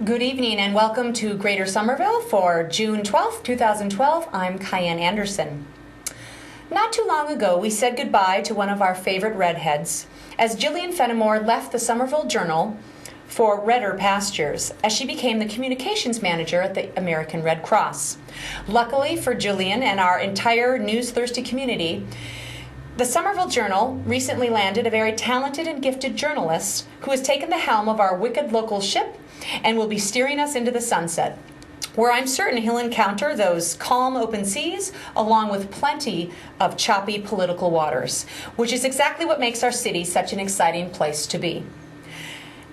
Good evening and welcome to Greater Somerville for June 12th, 2012. I'm Cayenne Anderson. Not too long ago, we said goodbye to one of our favorite redheads as Jillian Fenimore left the Somerville Journal for redder pastures as she became the communications manager at the American Red Cross. Luckily for Jillian and our entire news-thirsty community, the Somerville Journal recently landed a very talented and gifted journalist who has taken the helm of our wicked local ship and will be steering us into the sunset, where I'm certain he'll encounter those calm open seas along with plenty of choppy political waters, which is exactly what makes our city such an exciting place to be.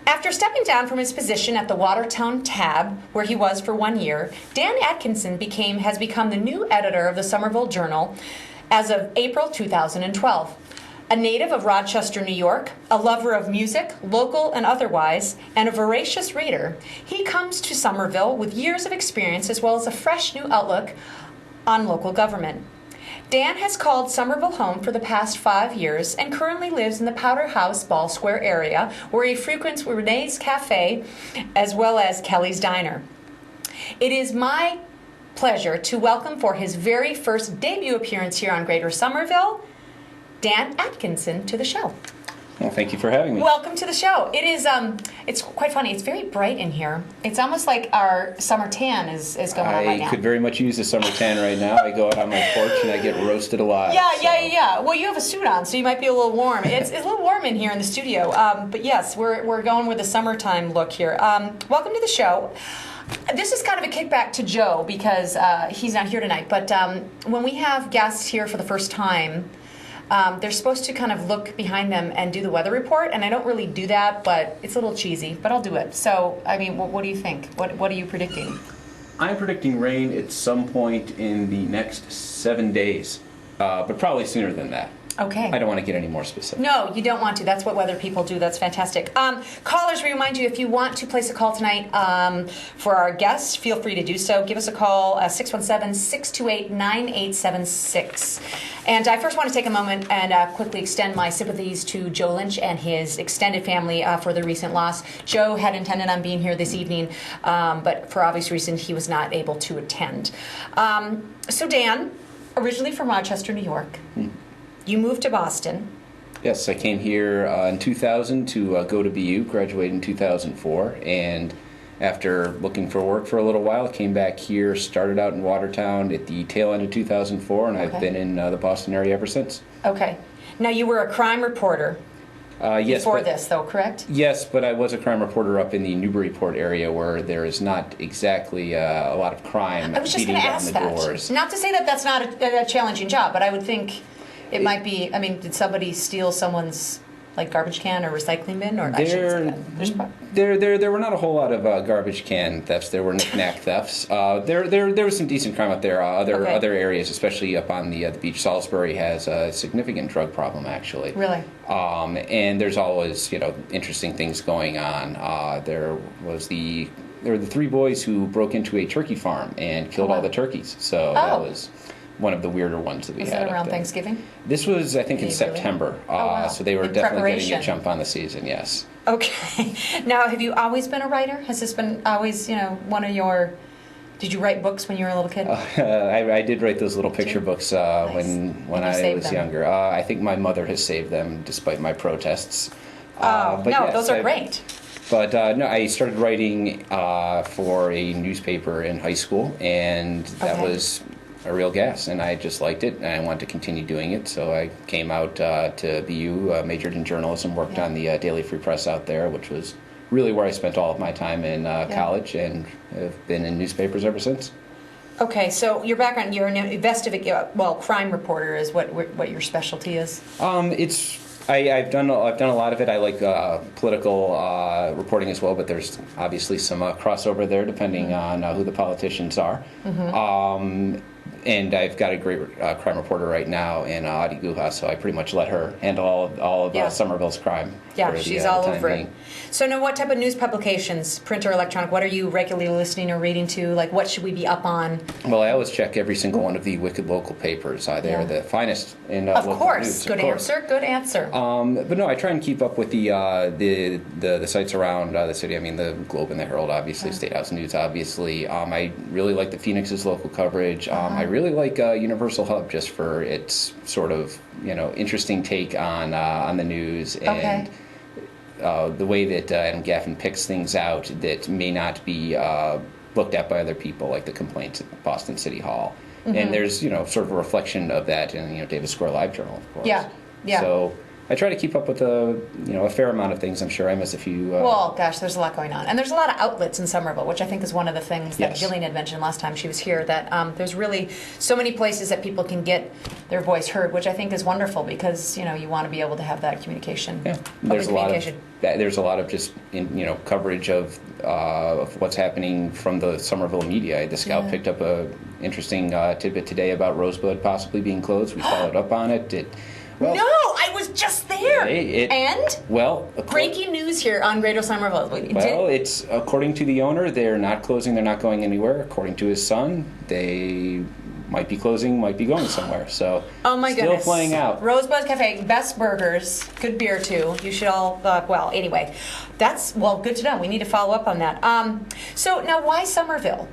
After stepping down from his position at the Watertown Tab, where he was for 1 year, Dan Atkinson has become the new editor of the Somerville Journal as of April 2012. A native of Rochester, New York, a lover of music, local and otherwise, and a voracious reader, he comes to Somerville with years of experience as well as a fresh new outlook on local government. Dan has called Somerville home for the past 5 years and currently lives in the Powder House Ball Square area, where he frequents Renee's Cafe as well as Kelly's Diner. It is my pleasure to welcome for his very first debut appearance here on Greater Somerville, Dan Atkinson, to the show. Well, thank you for having me. Welcome to the show. It is, it's quite funny. It's very bright in here. It's almost like our summer tan is going on right now. I could very much use a summer tan right now. I go out on my porch and I get roasted alive. Yeah. Well, you have a suit on, so you might be a little warm. It's a little warm in here in the studio. But yes, we're going with the summertime look here. Welcome to the show. This is kind of a kickback to Joe because he's not here tonight. But when we have guests here for the first time, they're supposed to kind of look behind them and do the weather report, and I don't really do that, but it's a little cheesy, but I'll do it. So, I mean, what do you think? What are you predicting? I'm predicting rain at some point in the next 7 days, but probably sooner than that. Okay. I don't want to get any more specific. No, you don't want to. That's what weather people do. That's fantastic. Callers, we remind you, if you want to place a call tonight for our guests, feel free to do so. Give us a call, 617-628-9876. And I first want to take a moment and quickly extend my sympathies to Joe Lynch and his extended family for the recent loss. Joe had intended on being here this evening, but for obvious reasons, he was not able to attend. So Dan, originally from Rochester, New York. You moved to Boston. Yes, I came here in 2000 to go to BU, graduated in 2004, and after looking for work for a little while, came back here, started out in Watertown at the tail end of 2004, and I've been in the Boston area ever since. Okay. Now, you were a crime reporter yes, before this, though, correct? Yes, but I was a crime reporter up in the Newburyport area where there is not exactly a lot of crime beating down the doors. Not to say that that's not a challenging job, but I would think it might be. I mean, did somebody steal someone's garbage can or recycling bin? Or there were not a whole lot of garbage can thefts. There were knick-knack thefts. There was some decent crime out there. Other areas, especially up on the beach, Salisbury has a significant drug problem actually. Really. And there's always interesting things going on. There were the 3 boys who broke into a turkey farm and killed all the turkeys. So that was one of the weirder ones that we had. Was that around Thanksgiving? This was, I think, in September. Wow. So they were definitely getting a jump on the season, yes. Okay. Now, have you always been a writer? Has this been always, one of your... Did you write books when you were a little kid? I did write those little picture books when I was younger. I think my mother has saved them, despite my protests. But yes, those are great. But no, I started writing for a newspaper in high school, and that was a real gas, and I just liked it, and I wanted to continue doing it, so I came out to BU, majored in journalism, worked on the Daily Free Press out there, which was really where I spent all of my time in college, and have been in newspapers ever since. Okay, so your background, you're an crime reporter is what your specialty is? I've done a lot of it. I like political reporting as well, but there's obviously some crossover there depending on who the politicians are. and I've got a great crime reporter right now in Adi Guha, so I pretty much let her handle all of Somerville's crime. Yeah, she's all over it. So now what type of news publications, print or electronic, what are you regularly listening or reading to? Like, what should we be up on? Well, I always check every single one of the wicked local papers. They're the finest in local news. Good answer. Good answer. But no, I try and keep up with the sites around the city. I mean, the Globe and the Herald, obviously, State House News, obviously. I really like the Phoenix's local coverage. I really like Universal Hub just for its sort of interesting take on the news and the way that Adam Gaffin picks things out that may not be looked at by other people, like the complaints at Boston City Hall. And there's sort of a reflection of that in Davis Square Live Journal, of course. Yeah. So I try to keep up with a fair amount of things. I'm sure I miss a few. Well, gosh, there's a lot going on, and there's a lot of outlets in Somerville, which I think is one of the things that Jillian had mentioned last time she was here. That there's really so many places that people can get their voice heard, which I think is wonderful because you want to be able to have that communication. Yeah, there's a lot of just coverage of what's happening from the Somerville media. The Scout picked up a interesting tidbit today about Rosebud possibly being closed. We followed up on it. No, I was just there. Breaking news here on Greater Somerville. It's according to the owner, they're not closing, they're not going anywhere. According to his son, they might be closing, might be going somewhere. So, still playing out. Rosebud Cafe, best burgers, good beer too. You should all. Anyway, that's good to know. We need to follow up on that. So now, why Somerville?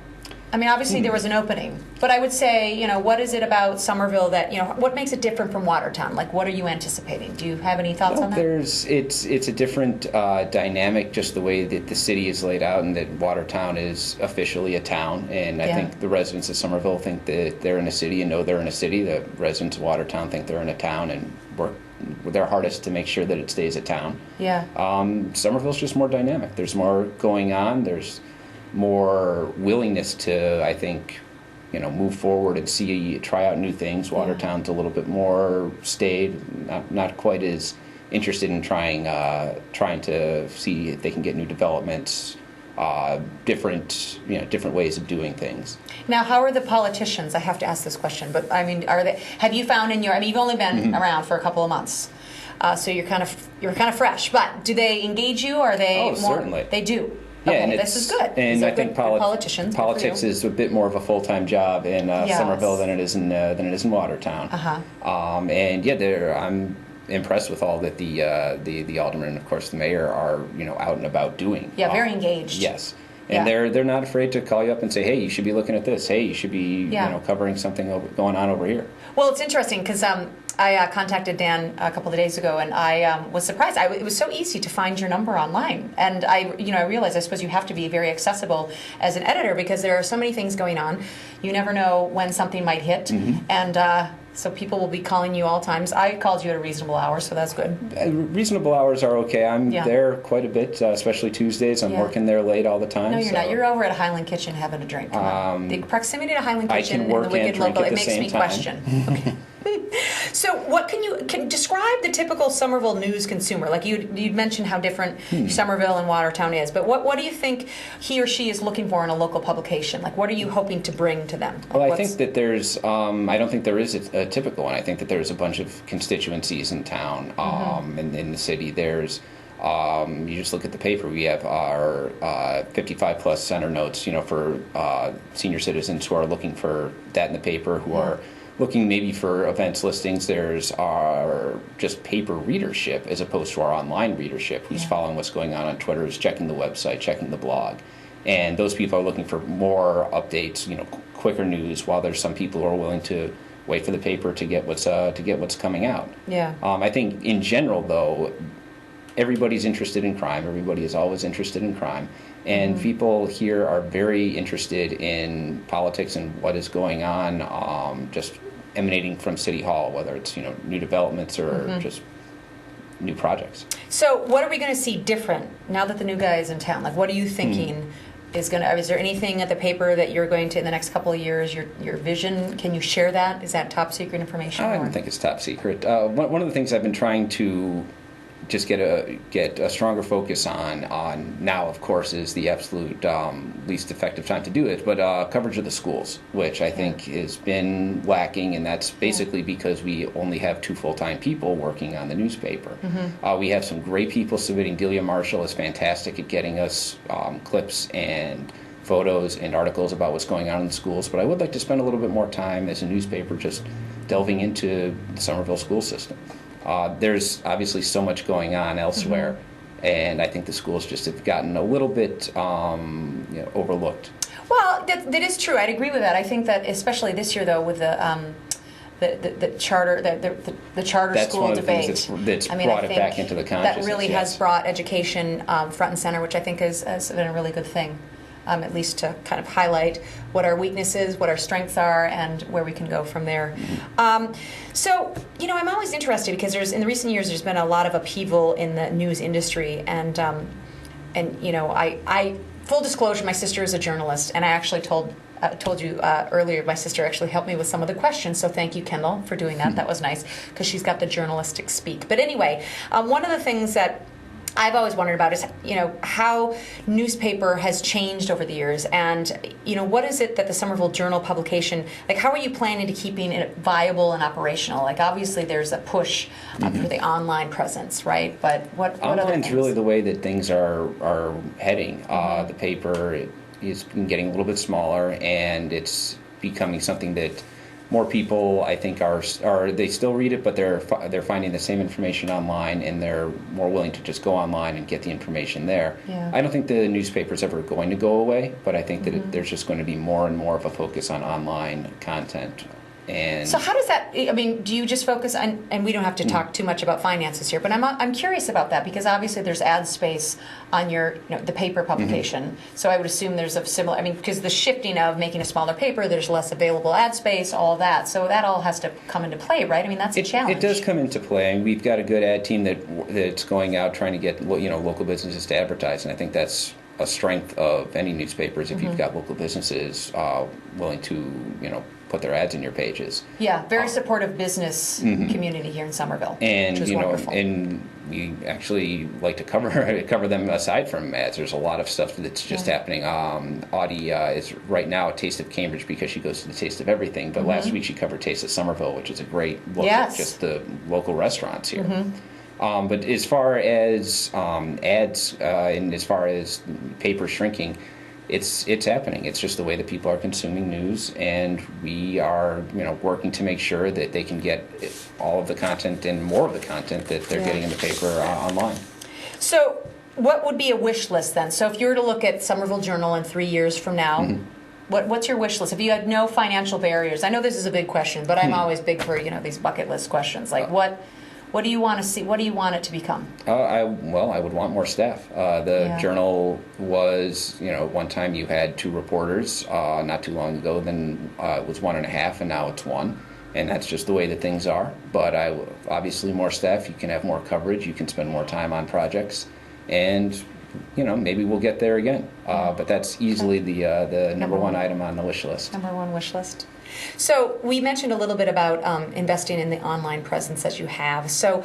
I mean, obviously there was an opening, but I would say, what is it about Somerville that, what makes it different from Watertown? Like, what are you anticipating? Do you have any thoughts on that? It's a different dynamic, just the way that the city is laid out, and that Watertown is officially a town. And I think the residents of Somerville think that they're in a city and know they're in a city. The residents of Watertown think they're in a town and work their hardest to make sure that it stays a town. Yeah. Somerville's just more dynamic. There's more going on. There's more willingness to, I think, move forward and try out new things. Watertown's a little bit more staid, not quite as interested in trying to see if they can get new developments, different ways of doing things. Now, how are the politicians? I have to ask this question, but I mean, have you found you've only been around for a couple of months, so you're kind of fresh. But do they engage you? Or are they? Oh, certainly. They do. Yeah, okay, and this is good. And I think politics is a bit more of a full-time job in Somerville than it is in Watertown. I'm impressed with all that the aldermen and of course the mayor are out and about doing. Yeah, very engaged. Yes. And they're not afraid to call you up and say, hey, you should be looking at this. Hey, you should be covering something going on over here. Well, it's interesting because I contacted Dan a couple of days ago, and I was surprised. It was so easy to find your number online, and I realized I suppose you have to be very accessible as an editor because there are so many things going on. You never know when something might hit, and so people will be calling you all times. I called you at a reasonable hour, so that's good. Reasonable hours are okay. I'm there quite a bit, especially Tuesdays. I'm working there late all the time. No, you're not. You're over at Highland Kitchen having a drink. The proximity to Highland Kitchen and the Wicked Local, it makes me question. Okay. So what can describe the typical Somerville news consumer? Like you'd mentioned how different Somerville and Watertown is, but what do you think he or she is looking for in a local publication? Like what are you hoping to bring to them? Like, well, I think that there's, I don't think there is a typical one. I think that there's a bunch of constituencies in town, in the city. There's, you just look at the paper. We have our 55 plus center notes, for senior citizens who are looking for that in the paper, who are looking maybe for events listings. There's our just paper readership as opposed to our online readership, who's following what's going on Twitter, who's checking the website, checking the blog. And those people are looking for more updates, quicker news, while there's some people who are willing to wait for the paper to get what's coming out. Yeah. I think in general, though, everybody's interested in crime. Everybody is always interested in crime. And people here are very interested in politics and what is going on, just emanating from City Hall, whether it's new developments or just new projects. So what are we going to see different now that the new guy is in town? Like, what are you thinking is there anything at the paper that you're going to in the next couple of years? Your vision? Can you share that? Is that top secret information? I don't think it's top secret. One of the things I've been trying to just get a stronger focus on now, of course, is the absolute least effective time to do it, but coverage of the schools, which I think has been lacking, and that's basically because we only have 2 full-time people working on the newspaper. We have some great people submitting. Delia Marshall is fantastic at getting us clips and photos and articles about what's going on in the schools, but I would like to spend a little bit more time as a newspaper just delving into the Somerville school system. There's obviously so much going on elsewhere, and I think the schools just have gotten a little bit overlooked. Well, that is true. I'd agree with that. I think that especially this year, though, with the charter the charter That's school one of the debate, things that's brought it back into the consciousness. That really has brought education front and center, which I think has been a really good thing. At least to kind of highlight what our weaknesses, what our strengths are, and where we can go from there. So, I'm always interested because in the recent years there's been a lot of upheaval in the news industry, and I full disclosure, my sister is a journalist, and I actually told you earlier, my sister actually helped me with some of the questions, so thank you, Kendall, for doing that. That was nice, because she's got the journalistic speak. But anyway, one of the things that I've always wondered about is, how newspaper has changed over the years, and, what is it that the Somerville Journal publication, how are you planning to keeping it viable and operational? Obviously there's a push for the online presence, right? But what other things? Online's really the way that things are heading. The paper is getting a little bit smaller, and it's becoming something that more people, I think, are they still read it, but they're finding the same information online, and they're more willing to just go online and get the information there. Yeah. I don't think the newspaper's ever going to go away, but I think that there's just going to be more and more of a focus on online content. And so how does that, do you just focus on, and we don't have to talk too much about finances here, but I'm curious about that, because obviously there's ad space on your, the paper publication. So I would assume there's a similar, because the shifting of making a smaller paper, there's less available ad space, all of that. So that all has to come into play, right? That's a challenge. It does come into play, and we've got a good ad team that's going out trying to get, local businesses to advertise, and I think that's a strength of any newspapers if you've got local businesses willing to, put their ads in your pages. Yeah, very supportive business community here in Somerville, and which is wonderful. And we actually like to cover them aside from ads. There's a lot of stuff that's just happening. Audie is right now at Taste of Cambridge because she goes to the Taste of Everything, but last week she covered Taste of Somerville, which is a great look at just the local restaurants here. But as far as ads and as far as paper shrinking, it's happening. It's just the way that people are consuming news, and we are working to make sure that they can get all of the content and more of the content that they're getting in the paper online. So what would be a wish list then? So if you were to look at Somerville Journal in 3 years from now, what's your wish list? If you had no financial barriers, I know this is a big question, but I'm always big for these bucket list questions. What do you want to see? What do you want it to become? I would want more staff. The Journal was, one time you had 2 reporters not too long ago. Then it was 1.5, and now it's 1. And that's just the way that things are. But obviously more staff, you can have more coverage, you can spend more time on projects, and maybe we'll get there again. But that's easily the number one item on the wish list. Number one wish list. So we mentioned a little bit about investing in the online presence that you have. So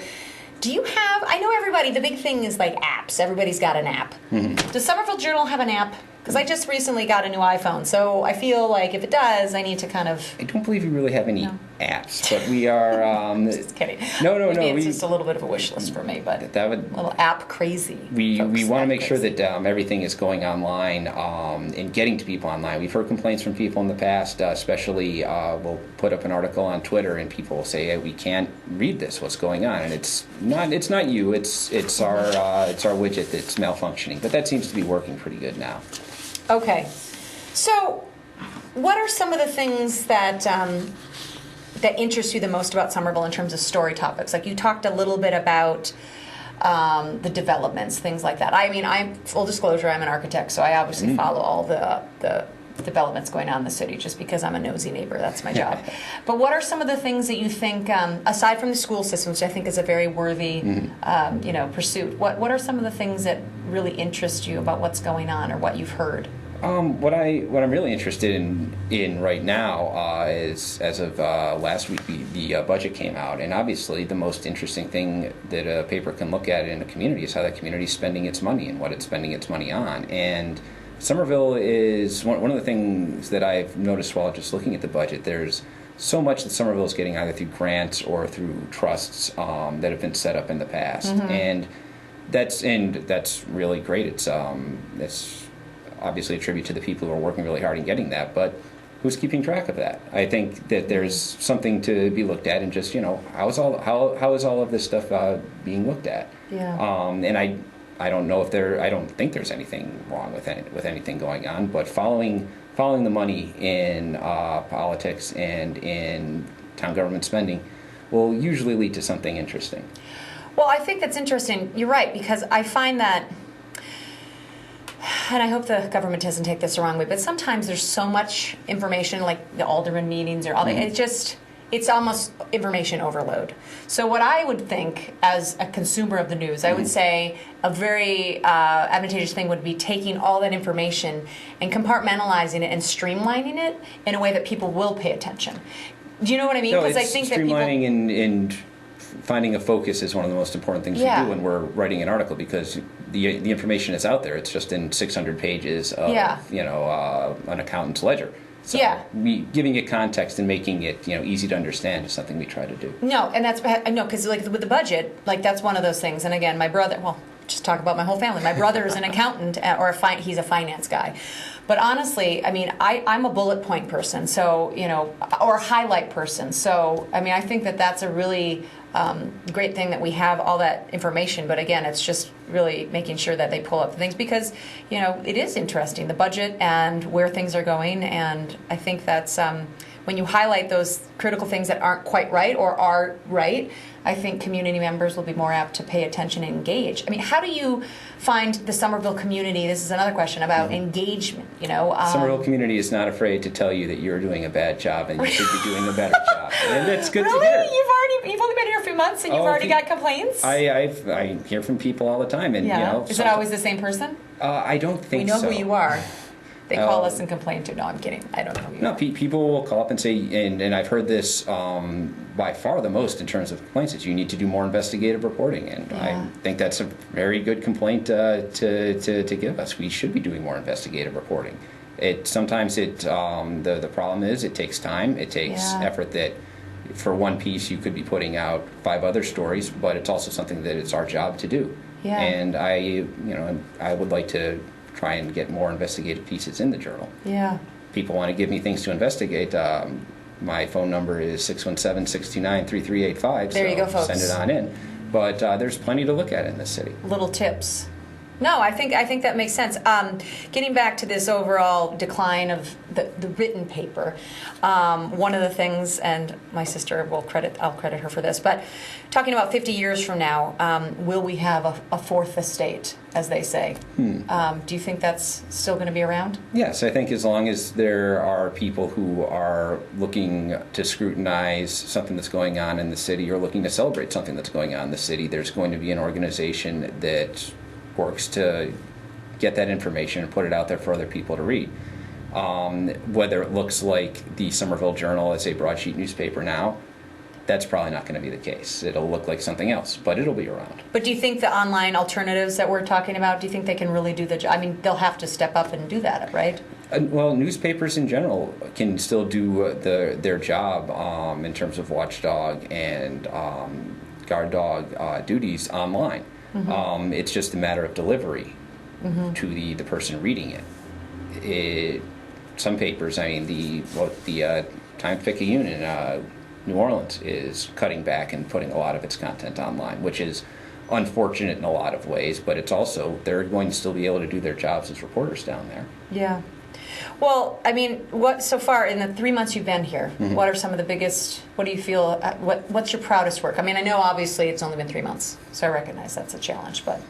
do you have, I know everybody, the big thing is apps. Everybody's got an app. Does Somerville Journal have an app? Because I just recently got a new iPhone, so I feel like if it does, I need to kind of... I don't believe we really have any apps, but we are... just kidding. No. It's just a little bit of a wish list for me, but that would, a little app crazy. We want to make sure that everything is going online and getting to people online. We've heard complaints from people in the past, especially we'll put up an article on Twitter and people will say, hey, we can't read this, what's going on? And it's not you, it's our widget that's malfunctioning, but that seems to be working pretty good now. Okay, so what are some of the things that that interest you the most about Somerville in terms of story topics? You talked a little bit about the developments, things like that. I'm full disclosure, I'm an architect, so I obviously follow all the developments going on in the city just because I'm a nosy neighbor. That's my job. But what are some of the things that you think, aside from the school system, which I think is a very worthy pursuit, what are some of the things that really interest you about what's going on or what you've heard? What I'm really interested in right now is, as of last week, the budget came out, and obviously the most interesting thing that a paper can look at in a community is how that community is spending its money and what it's spending its money on. And Somerville is one of the things that I've noticed while just looking at the budget. There's so much that Somerville is getting either through grants or through trusts that have been set up in the past, and that's really great. It's obviously a tribute to the people who are working really hard in getting that, but who's keeping track of that? I think that there's something to be looked at, and just, how is all of this stuff being looked at? Yeah. And I don't know I don't think there's anything wrong with anything going on, but following the money in politics and in town government spending will usually lead to something interesting. Well, I think that's interesting. You're right, because I find that, and I hope the government doesn't take this the wrong way, but sometimes there's so much information, like the alderman meetings or all that, it's almost information overload. So what I would think as a consumer of the news, I would say a very advantageous thing would be taking all that information and compartmentalizing it and streamlining it in a way that people will pay attention. Do you know what I mean? No, Because I think that streamlining and finding a focus is one of the most important things we do when we're writing an article, because the information is out there. It's just in 600 pages of an accountant's ledger. So giving it context and making it easy to understand is something we try to do. No, and that's because like with the budget, like that's one of those things. And again, my brother, well, just talk about my whole family. My brother is an accountant he's a finance guy. But honestly, I mean, I'm a bullet point person, so or a highlight person. So I mean, I think that that's a really great thing that we have all that information. But again, it's just really making sure that they pull up the things, because it is interesting, the budget and where things are going. And I think that's when you highlight those critical things that aren't quite right or are right, I think community members will be more apt to pay attention and engage. I mean, how do you find the Somerville community? This is another question about engagement. Somerville community is not afraid to tell you that you're doing a bad job and you should be doing a better job, and that's good to hear. Really? You've only been here a few months and you've already got complaints? I hear from people all the time, and is it always the same person? I don't think so. We know who you are. They call us and complain too. No, I'm kidding. I don't know who you are. People will call up and say, and I've heard this by far the most in terms of complaints, is you need to do more investigative reporting, and I think that's a very good complaint to give us. We should be doing more investigative reporting. Sometimes the problem is it takes time, it takes effort that for one piece you could be putting out 5 other stories, but it's also something that it's our job to do. Yeah. And I would like to try and get more investigative pieces in the journal. Yeah. People want to give me things to investigate. My phone number is 617-629-3385. There you go, folks. Send it on in. But there's plenty to look at in this city. Little tips. No, I think that makes sense. Getting back to this overall decline of the written paper, one of the things, and my sister I'll credit her for this, but talking about 50 years from now, will we have a fourth estate, as they say? Do you think that's still going to be around? Yes, I think as long as there are people who are looking to scrutinize something that's going on in the city or looking to celebrate something that's going on in the city, there's going to be an organization that works to get that information and put it out there for other people to read. Whether it looks like the Somerville Journal as a broadsheet newspaper now, that's probably not going to be the case. It'll look like something else, but it'll be around. But do you think the online alternatives that we're talking about, do you think they can really do the job? I mean, they'll have to step up and do that, right? Well, newspapers in general can still do their job in terms of watchdog and guard dog duties online. It's just a matter of delivery to the person reading it. Some papers, I mean, the Times-Picayune in New Orleans is cutting back and putting a lot of its content online, which is unfortunate in a lot of ways, but it's also, they're going to still be able to do their jobs as reporters down there. Yeah. Well, I mean, what so far in the 3 months you've been here, what are some of the biggest, what do you feel, what's your proudest work? I mean, I know obviously it's only been 3 months, so I recognize that's a challenge, but.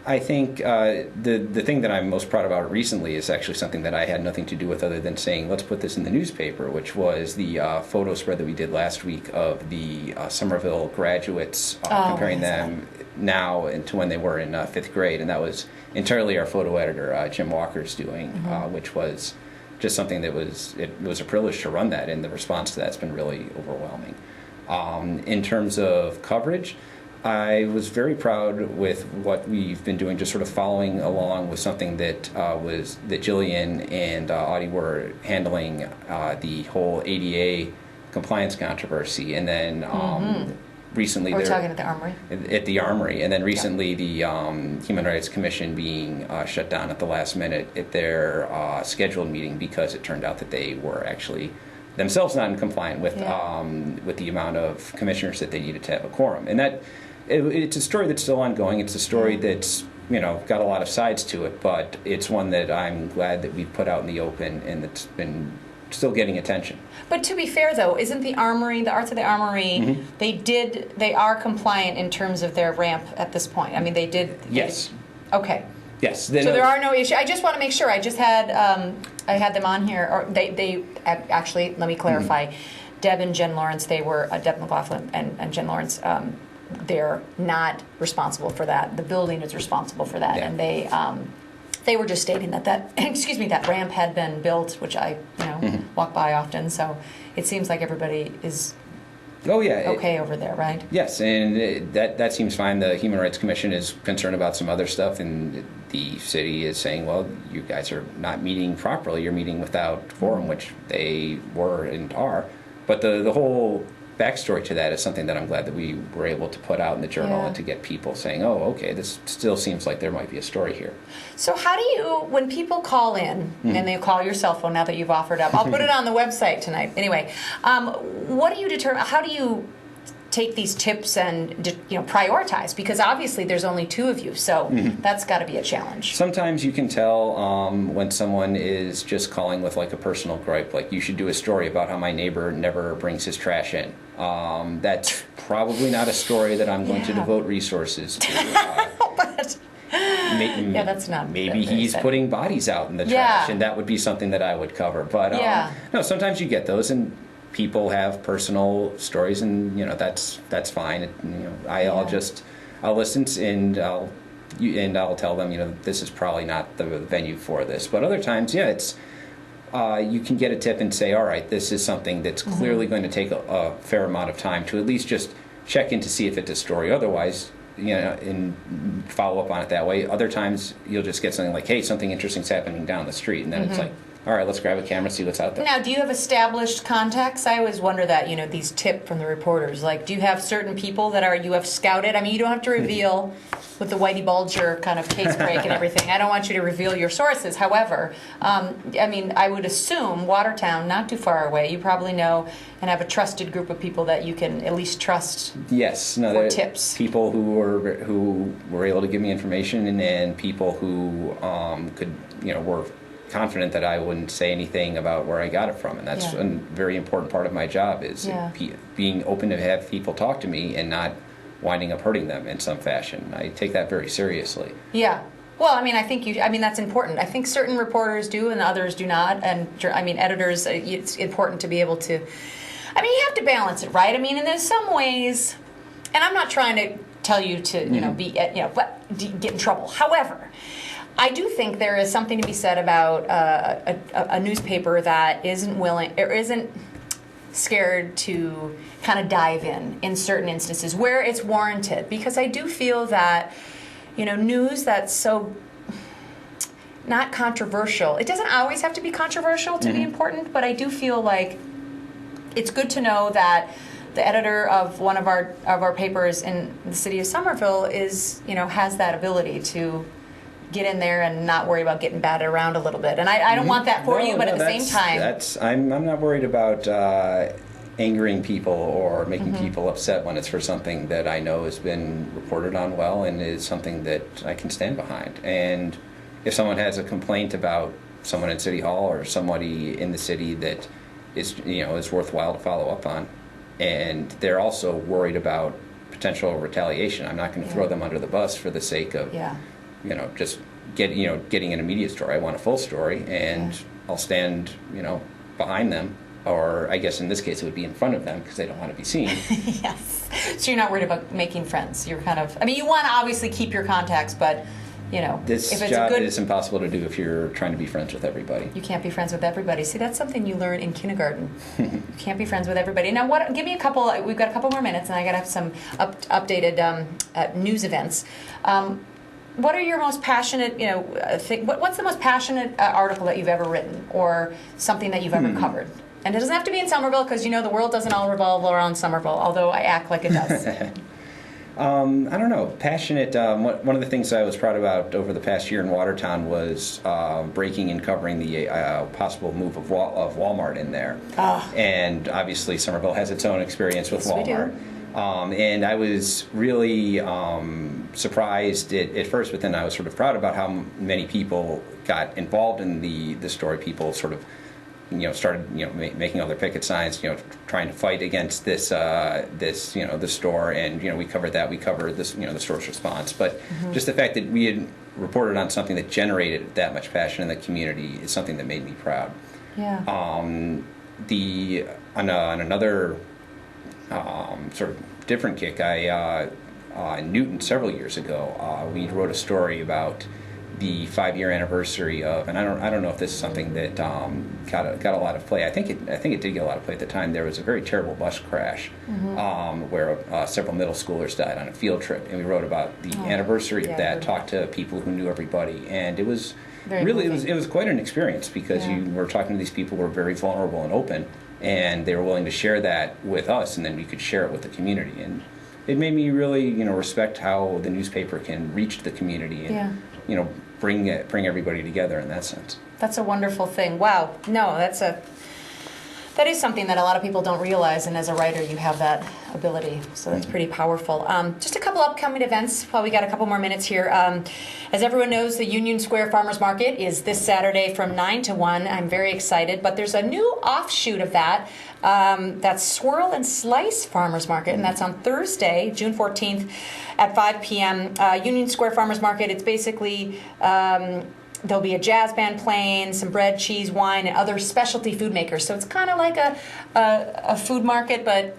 I think the thing that I'm most proud about recently is actually something that I had nothing to do with other than saying, let's put this in the newspaper, which was the photo spread that we did last week of the Somerville graduates, comparing them now to when they were in 5th grade, and that was entirely our photo editor, Jim Walker's doing, which was just something that it was a privilege to run that, and the response to that's been really overwhelming. In terms of coverage, I was very proud with what we've been doing, just sort of following along with something that Jillian and Audie were handling, the whole ADA compliance controversy, and then recently we're talking at the Armory. At the Armory, and then recently the Human Rights Commission being shut down at the last minute at their scheduled meeting because it turned out that they were actually themselves not in compliant with the amount of commissioners that they needed to have a quorum, and that. It's a story that's still ongoing. It's a story that's got a lot of sides to it, but it's one that I'm glad that we've put out in the open and that's been still getting attention. But to be fair, though, isn't the Armory, the Arts of the Armory, they are compliant in terms of their ramp at this point? I mean, they did. Yes. Okay. Yes. So there are no issues. I just want to make sure. I just had I had them on here, or they actually. Let me clarify. Deb and Jen Lawrence. They were Deb McLaughlin and Jen Lawrence. They're not responsible for that. The building is responsible for that, and they were just stating that excuse me, that ramp had been built, which I walk by often. So it seems like everybody is okay over there, right? Yes, and that seems fine. The Human Rights Commission is concerned about some other stuff, and the city is saying, well, you guys are not meeting properly. You're meeting without quorum, which they were and are. But the whole backstory to that is something that I'm glad that we were able to put out in the journal and to get people saying, oh, okay, this still seems like there might be a story here. So how do you, when people call in, and they call your cell phone now that you've offered up, I'll put it on the website tonight. Anyway, what do you determine, how do you take these tips and prioritize? Because obviously there's only 2 of you, so that's got to be a challenge. Sometimes you can tell when someone is just calling with like a personal gripe, like you should do a story about how my neighbor never brings his trash in. That's probably not a story that I'm going to devote resources to. But that's not. Maybe he's putting bodies out in the trash, and that would be something that I would cover. But no, sometimes you get those, and people have personal stories, and that's fine. I'll listen and I'll tell them this is probably not the venue for this. But other times, it's you can get a tip and say, all right, this is something that's clearly going to take a fair amount of time to at least just check in to see if it's a story. Otherwise, and follow up on it that way. Other times you'll just get something like, hey, something interesting's happening down the street, and then it's like, all right, let's grab a camera, see what's out there. Now, do you have established contacts? I always wonder that, these tips from the reporters. Like, do you have certain people that you have scouted? I mean, you don't have to reveal with the Whitey Bulger kind of case break and everything. I don't want you to reveal your sources. However, I would assume Watertown, not too far away, you probably know and have a trusted group of people that you can at least trust. Yes, for tips. People who were able to give me information, and people who were confident that I wouldn't say anything about where I got it from, and that's a very important part of my job is being open to have people talk to me and not winding up hurting them in some fashion. I take that very seriously. Yeah. Well, I think that's important. I think certain reporters do and others do not, and editors, it's important to be able to, you have to balance it, right? And there's some ways, and I'm not trying to tell you to, get in trouble. However, I do think there is something to be said about a newspaper that isn't willing or isn't scared to kind of dive in certain instances where it's warranted. Because I do feel that, news that's so not controversial, it doesn't always have to be controversial to be important, but I do feel like it's good to know that the editor of one of our papers in the city of Somerville has that ability to get in there and not worry about getting batted around a little bit. And I don't want that for you, but at the same time, I'm not worried about angering people or making people upset when it's for something that I know has been reported on well and is something that I can stand behind. And if someone has a complaint about someone in City Hall or somebody in the city that is worthwhile to follow up on, and they're also worried about potential retaliation, I'm not going to throw them under the bus for the sake of just getting an immediate story. I want a full story, and I'll stand behind them or I guess in this case it would be in front of them because they don't want to be seen. Yes. So you're not worried about making friends. You're kind of, I mean, you want to obviously keep your contacts, but, you know, This if it's job a good, is impossible to do if you're trying to be friends with everybody. you can't be friends with everybody. See, that's something you learn in kindergarten. You can't be friends with everybody. Now, what? Give me a couple. We've got a couple more minutes, and I got to have some updated news events. What are your most passionate? What's the most passionate article that you've ever written, or something that you've ever covered? And it doesn't have to be in Somerville, because the world doesn't all revolve around Somerville. Although I act like it does. I don't know. Passionate. One of the things I was proud about over the past year in Watertown was breaking and covering the possible move of Walmart in there. And obviously, Somerville has its own experience with Yes, we do. Walmart. And I was really surprised at first, but then I was sort of proud about how many people got involved in the story. People sort of started making all their picket signs, trying to fight against this the store, and we covered that. We covered this, the store's response, but just the fact that we had reported on something that generated that much passion in the community is something that made me proud. Yeah. On another sort of different kick, in Newton several years ago, we wrote a story about the 5-year anniversary of, and I don't know if this is something that got a lot of play. I think it did get a lot of play at the time. There was a very terrible bus crash where several middle schoolers died on a field trip, and we wrote about the anniversary of that. Talked to people who knew everybody, and it was it was quite an experience because you were talking to these people who were very vulnerable and open, and they were willing to share that with us, and then we could share it with the community. And it made me really respect how the newspaper can reach the community and bring everybody together in that sense. That's a wonderful thing. Wow. No, that is something that a lot of people don't realize, and as a writer you have that ability, so that's pretty powerful. Just a couple upcoming events while we got a couple more minutes here. As everyone knows, the Union Square Farmers Market is this Saturday from 9 to 1. I'm very excited, but there's a new offshoot of that. That's Swirl and Slice Farmers Market, and that's on Thursday, June 14th at 5 p.m. Union Square Farmers Market, it's basically there'll be a jazz band playing, some bread, cheese, wine, and other specialty food makers. So it's kind of like a food market, but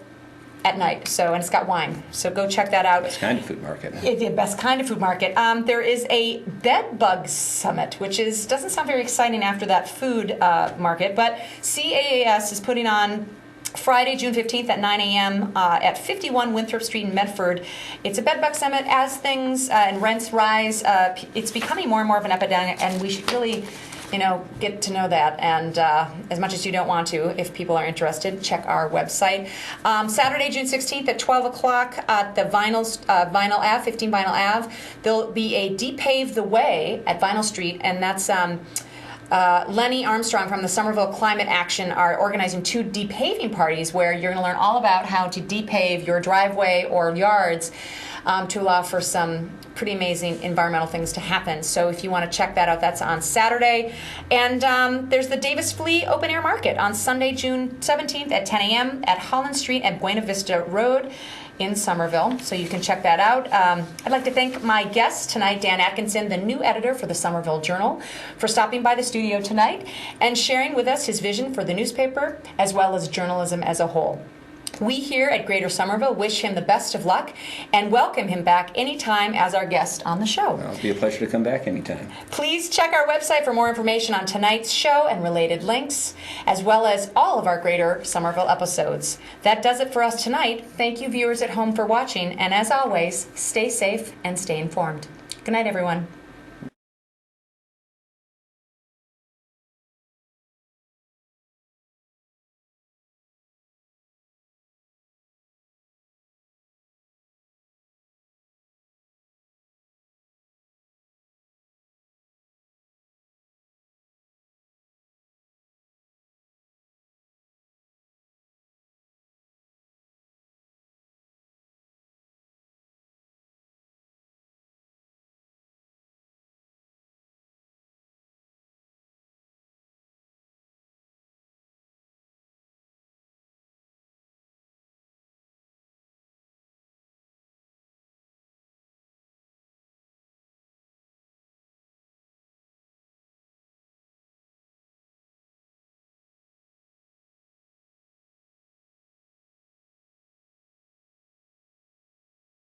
at night. And it's got wine. So go check that out. Best kind of food market. It's the best kind of food market. There is a bed bug summit, which doesn't sound very exciting after that food market, but CAAS is putting on Friday, June 15th at 9 a.m. At 51 Winthrop Street in Medford. It's a bedbug summit. As things and rents rise, it's becoming more and more of an epidemic, and we should really, get to know that. And as much as you don't want to, if people are interested, check our website. Saturday, June 16th at 12 o'clock at the Vinyl Ave, 15 Vinyl Ave, there'll be a Depave the Way at Vinyl Street, and that's Lenny Armstrong from the Somerville Climate Action are organizing 2 depaving parties where you're going to learn all about how to depave your driveway or yards to allow for some pretty amazing environmental things to happen. So if you want to check that out, that's on Saturday. And there's the Davis Flea Open Air Market on Sunday, June 17th at 10 a.m. at Holland Street and Buena Vista Road in Somerville, so you can check that out. I'd like to thank my guest tonight, Dan Atkinson, the new editor for the Somerville Journal, for stopping by the studio tonight and sharing with us his vision for the newspaper as well as journalism as a whole. We here at Greater Somerville wish him the best of luck and welcome him back anytime as our guest on the show. Well, it'll be a pleasure to come back anytime. Please check our website for more information on tonight's show and related links, as well as all of our Greater Somerville episodes. That does it for us tonight. Thank you, viewers at home, for watching, and as always, stay safe and stay informed. Good night, everyone.